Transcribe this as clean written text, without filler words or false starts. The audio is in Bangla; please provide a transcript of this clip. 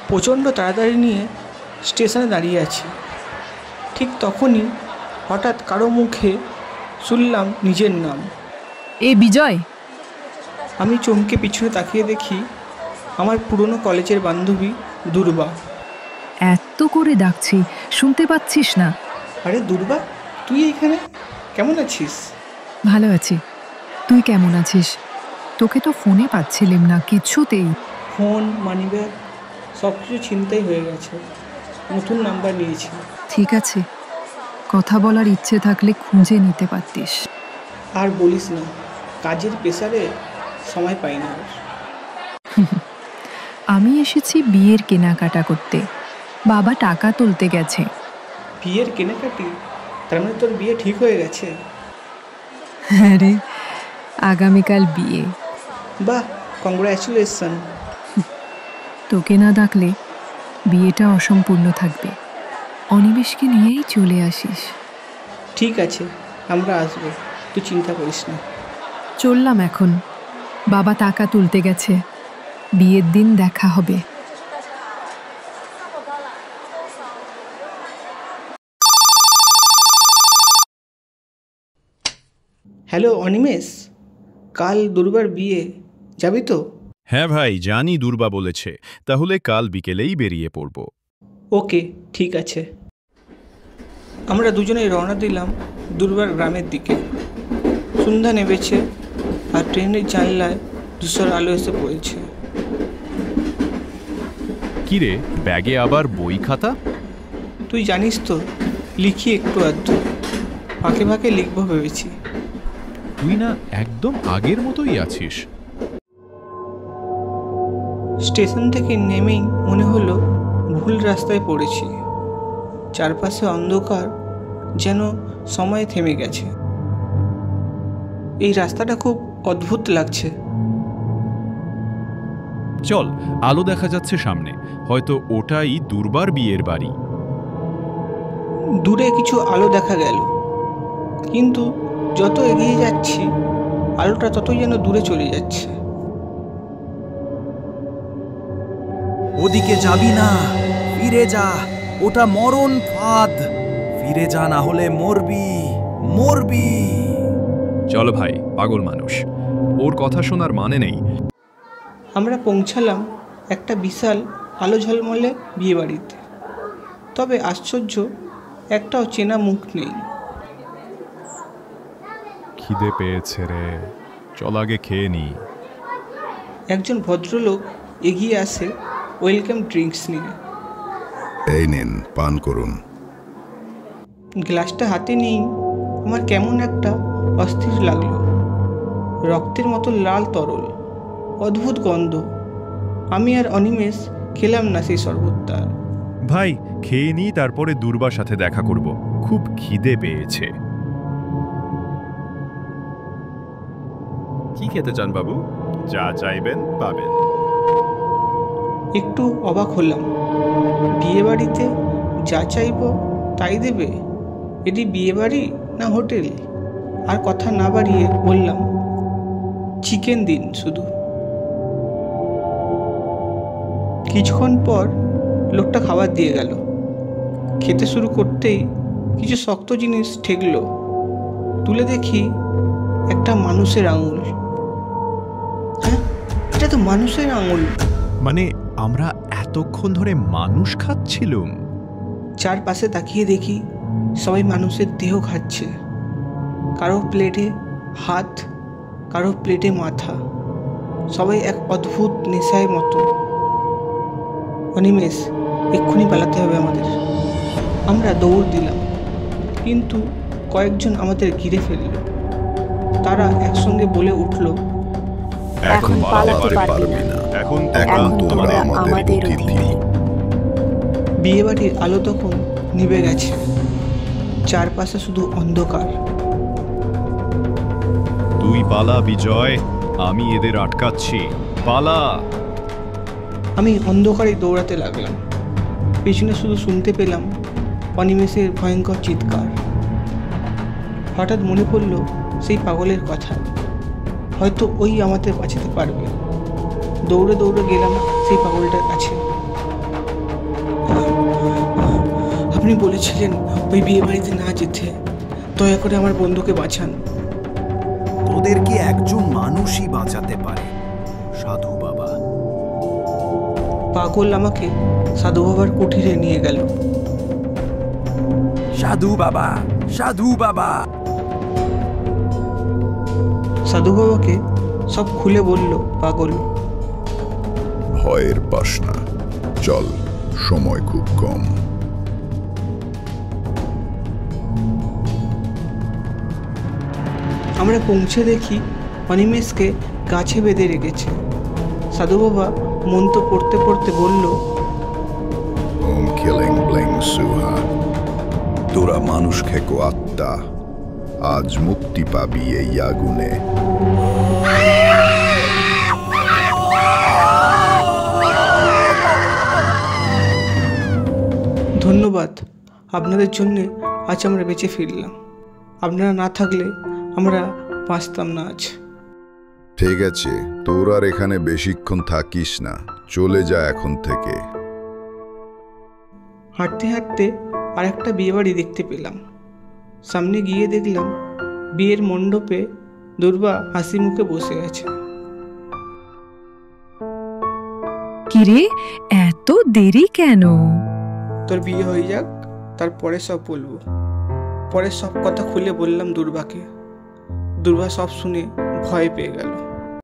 প্রচণ্ড তাড়াতাড়ি নিয়ে স্টেশনে দাঁড়িয়ে আছি। ঠিক তখনই হঠাৎ কারো মুখে শুনলাম নিজের নাম, এ বিজয়। আমি চমকে পিছনে তাকিয়ে দেখি আমার পুরনো কলেজের বান্ধবী দুর্বা। এত করে ডাকছি, শুনতে পাচ্ছিস না? আরে দুর্বা, তুই এখানে? কেমন আছিস? ভালো আছি, তুই কেমন আছিস? তোকে তো ফোনে পাচ্ছিলাম না কিছুতেই। ফোন, মানিব্যাগ সব কিছু ছিনতাই হয়ে গেছে। নতুন নাম্বার নিয়েছি। ঠিক আছে, কথা বলার ইচ্ছে থাকলে খুঁজে নিতে পারতিস। আর বলিস না, কাজের প্রেসারে সময় পাই না। আমি এসেছি বিয়ের কেনাকাটা করতে, বাবা টাকা তুলতে গেছে। বিয়ের কেনাকাটি? তার মানে তোর বিয়ে ঠিক হয়ে গেছে? হ্যাঁ রে, আগামীকাল বিয়ে। বাহ, কংগ্রাচুলেশন। তোকে না ডাকলে বিয়েটা অসম্পূর্ণ থাকবে। অনিমেষকে নিয়েই চলে আসিস। ঠিক আছে, আমরা আসবো, তুই চিন্তা করিস না। চললাম এখন, বাবা টাকা তুলতে গেছে, বিয়ের দিন দেখা হবে। হ্যালো অনিমেষ, কাল দুর্বার বিয়ে, যাবি তো? হ্যাঁ ভাই, জানি দুর্বা বলেছে, তাহলে কাল বিকেলেই বেরিয়ে পড়ব। ওকে, ঠিক আছে। আমরা দুজনেই রওনা দিলাম দুর্বার গ্রামের দিকে। সন্ধ্যা নেমেছে আর ট্রেনের জানলায় ধূসর আলো এসে পড়েছে। কিরে, ব্যাগে আবার বই খাতা? তুই জানিস তো, লিখি একটু আধটু, ফাঁকে ফাঁকে লিখবো ভেবেছি। তুই না একদম আগের মতোই আছিস। স্টেশন থেকে নেমেই মনে হলো ভুল রাস্তায় পড়েছি। চারপাশে অন্ধকার, যেন সময় থেমে গেছে। এই রাস্তাটা খুব অদ্ভুত লাগছে। চল, আলো দেখা যাচ্ছে সামনে, হয়তো ওটাই দুর্বার বিয়ের বাড়ি। দূরে কিছু আলো দেখা গেল, কিন্তু যত এগিয়ে যাচ্ছি আলোটা ততই যেন দূরে চলে যাচ্ছে। ওদিকে যাবি না, ফিরে যা, ওটা মরণ ফাঁদ। ফিরে যা, না হলে মরবি, মরবি। চল ভাই, পাগল মানুষ, ওর কথা শোনার মানে নেই। আমরা পৌঁছালাম একটা বিশাল আলো ঝলমলে বিয়েবাড়িতে। তবে আশ্চর্য, একটাও চেনা মুখ নেই। খিদে পেয়েছে রে, চল আগে খেয়ে নি। একজন ভদ্রলোক এগিয়ে আসে ওয়েলকাম ড্রিঙ্কস নিয়ে। এই নিন, পান করুন। গ্লাসটা হাতে নিয়েই আমার কেমন একটা অস্থির লাগলো। রক্তের মতো লাল তরল, অদ্ভুত গন্ধ। আমি আর অনিমেষ খেলাম না সেই শরবতটা। ভাই, খেয়ে নি, তারপরে দুর্বার সাথে দেখা করব, খুব খিদে পেয়েছে। কি খেতে চান বাবু? যা চাইবেন পাবেন। একটু অবাক হলাম, বিয়ে বাড়িতে যা চাইব তাই দেবে? এটি বিয়ে বাড়ি না হোটেল? আর কথা না বাড়িয়ে বললাম, চিকেন দিন শুধু। কিছুক্ষণ পর লোকটা খাবার দিয়ে গেল। খেতে শুরু করতেই কিছু শক্ত জিনিস ঠেকলো। তুলে দেখি একটা মানুষের আঙুল। হ্যাঁ, এটা তো মানুষের আঙুল। মানে আমরা এতক্ষণ ধরে মানুষ খাচ্ছিলাম? চারপাশে তাকিয়ে দেখি সবাই মানুষের দেহ খাচ্ছে। কারো প্লেটে হাত, কারো প্লেটে মাথা, সবাই এক অদ্ভুত নেশায় মতো। অনিমেষ, এক্ষুনি পালাতে হবে আমাদের। আমরা দৌড় দিলাম, কিন্তু কয়েকজন আমাদের ঘিরে ফেলল। তারা একসঙ্গে বলে উঠল, এখন পালাতে পারবি না, এখন তোমরা আমাদের অতিথি। বিয়েবাড়ির আলো তখন নিভে গেছে, চারপাশে শুধু অন্ধকার। তুই পালা বিজয়, আমি এদের আটকাচ্ছি, পালা। আমি অন্ধকারে দৌড়াতে লাগলাম। পেছনে শুধু শুনতে পেলাম অনিমেষের ভয়ঙ্কর চিৎকার। হঠাৎ মনে পড়ল সেই পাগলের কথা, হয়তো ওই আমাদের বাঁচাতে পারবে। দৌড়ে দৌড়ে গেলাম সেই পাগলটার কাছে। আপনি বলেছিলেন ওই বিয়ে বাড়িতে না যেতে। দয়া করে আমার বন্ধুকে বাঁচান। তোদেরকে একজন মানুষই বাঁচাতে পারে, সাধু বাবা। পাগল আমাকে সাধু বাবার কুঠিরে নিয়ে গেল। সাধু বাবা, সাধু বাবা। সাধু বাবাকে সব খুলে বলল পাগল। ভয়ের পাস না, চল, সময় খুব কম। আমরা পৌঁছে দেখি অনিমেষকে গাছে বেঁধে রেখেছে। সাধু বাবা মন্ত্র পড়তে পড়তে বলল, ওম কিলিং ব্লিং সুহা। তোরা মানুষ খেকো আত্মা, আজ মুক্তি পাবি এই আগুনে। ধন্যবাদ, আপনাদের জন্যে আজ আমরা বেঁচে ফিরলাম। আপনারা না থাকলে আমরা বাঁচতাম না আজ। ঠিক আছে, তোর আর এখানে বেশিক্ষণ থাকিস না, চলে যা এখন থেকে। হাঁটতে হাঁটতে আর একটা বিয়ে বাড়ি দেখতে পেলাম। সামনে গিয়ে দেখলাম বিয়ের মণ্ডপে দুর্বা হাসি মুখে বসে আছে। কিরে, এত দেরি কেন? তোর বিয়ে হয়ে যাক, তারপরে সব বলবো। পরে সব কথা খুলে বললাম দুর্বাকে। দুর্বা সব শুনে ভয় পেয়ে গেল।